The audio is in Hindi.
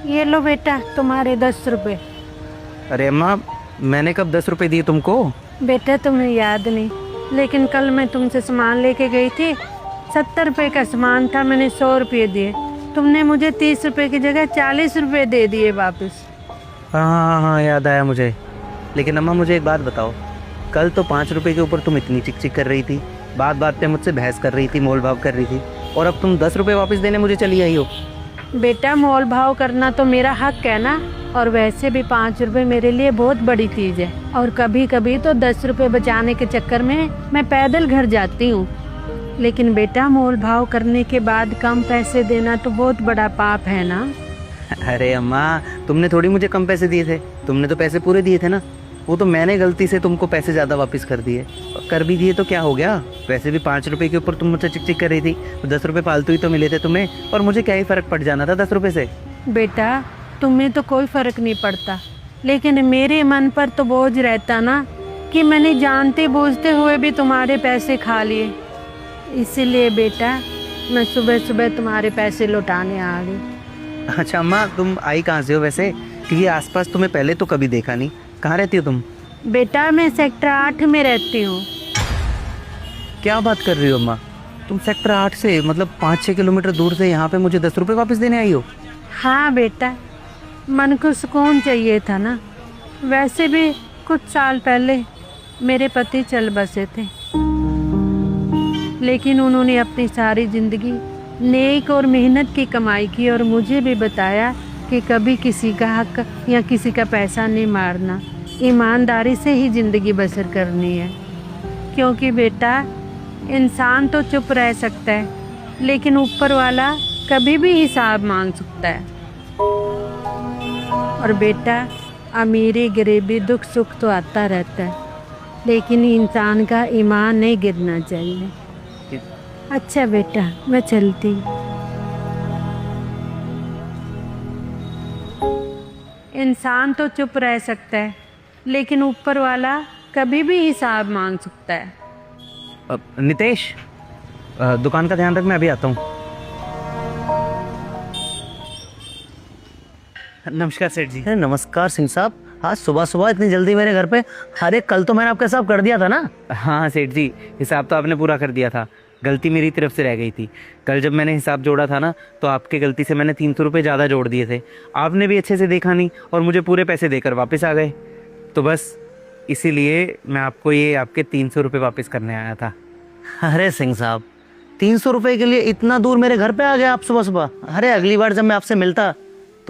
ये लो बेटा तुम्हारे 10 रुपए। अरे अम्मा, मैंने कब 10 रुपए दिए तुमको? बेटा तुम्हें याद नहीं, लेकिन कल मैं तुमसे सामान लेके गई थी। 70 रुपए का सामान था, मैंने 100 रुपये दिए। तुमने मुझे 30 रुपए की जगह 40 रुपए दे दिए वापस। हाँ हाँ हाँ, याद आया मुझे। लेकिन अम्मा मुझे एक बात बताओ, कल तो 5 रुपए के ऊपर तुम इतनी चिक चिक कर रही थी, बात बात पे मुझसे बहस कर रही थी, मोल भाव कर रही थी, और अब तुम 10 रुपए वापस देने मुझे चली आई हो। बेटा मोल भाव करना तो मेरा हक है ना, और वैसे भी 5 रुपए मेरे लिए बहुत बड़ी चीज़ है। और कभी कभी तो 10 रुपए बचाने के चक्कर में मैं पैदल घर जाती हूँ। लेकिन बेटा मोल भाव करने के बाद कम पैसे देना तो बहुत बड़ा पाप है ना। अरे अम्मा, तुमने थोड़ी मुझे कम पैसे दिए थे, तुमने तो पैसे पूरे दिए थे ना। वो तो मैंने गलती से तुमको पैसे ज़्यादा वापस कर दिए। कर भी दिए तो क्या हो गया, वैसे भी 5 रुपए के ऊपर तुम मुझसे चिक चिक कर रही थी, तो 10 रुपए फालतू ही तो मिले थे तुम्हें, और मुझे क्या ही फ़र्क पड़ जाना था 10 रुपए से। बेटा तुम्हें तो कोई फर्क नहीं पड़ता, लेकिन मेरे मन पर तो बोझ रहता ना कि मैंने जानते बूझते हुए भी तुम्हारे पैसे खा लिए। इसीलिए बेटा मैं सुबह सुबह तुम्हारे पैसे लौटाने आ गई। अच्छा अम्मा, तुम आई कहाँ से हो वैसे? क्योंकि आसपास तुम्हें पहले तो कभी देखा नहीं। कहाँ रहती हो तुम? बेटा मैं सेक्टर 8 में रहती हूँ। क्या बात कर रही हो अम्मा? तुम सेक्टर 8 से मतलब 5-6 किलोमीटर दूर से यहाँ पे मुझे 10 रुपए वापस देने आई हो? हाँ बेटा, मन को सुकून चाहिए था ना। वैसे भी कुछ साल पहले मेरे पति चल बसे थे, लेकिन उन्होंने अपनी सारी ज़िंदगी नेक और मेहनत की कमाई की, और मुझे भी बताया कि कभी किसी का हक या किसी का पैसा नहीं मारना, ईमानदारी से ही ज़िंदगी बसर करनी है। क्योंकि बेटा इंसान तो चुप रह सकता है, लेकिन ऊपर वाला कभी भी हिसाब मांग सकता है। और बेटा अमीरी गरीबी दुख सुख तो आता रहता है, लेकिन इंसान का ईमान नहीं गिरना चाहिए। अच्छा बेटा मैं चलती। इंसान तो चुप रह सकता है, लेकिन ऊपर वाला कभी भी हिसाब मांग सकता है। नितेश, दुकान का ध्यान रख, मैं अभी आता हूँ। नमस्कार सेठ जी। अरे नमस्कार सिंह साहब, आज सुबह सुबह इतनी जल्दी मेरे घर पे? अरे कल तो मैंने आपका हिसाब कर दिया था ना। हाँ सेठ जी, हिसाब तो आपने पूरा कर दिया था, गलती मेरी तरफ से रह गई थी। कल जब मैंने हिसाब जोड़ा था ना, तो आपके गलती से मैंने 300 रुपये ज़्यादा जोड़ दिए थे। आपने भी अच्छे से देखा नहीं और मुझे पूरे पैसे देकर वापस आ गए। तो बस इसीलिए मैं आपको ये आपके 300 रुपये वापस करने आया था। अरे सिंह साहब, 300 रुपए के लिए इतना दूर मेरे घर पे आ गया आप सुबह सुबह? अरे अगली बार जब मैं आपसे मिलता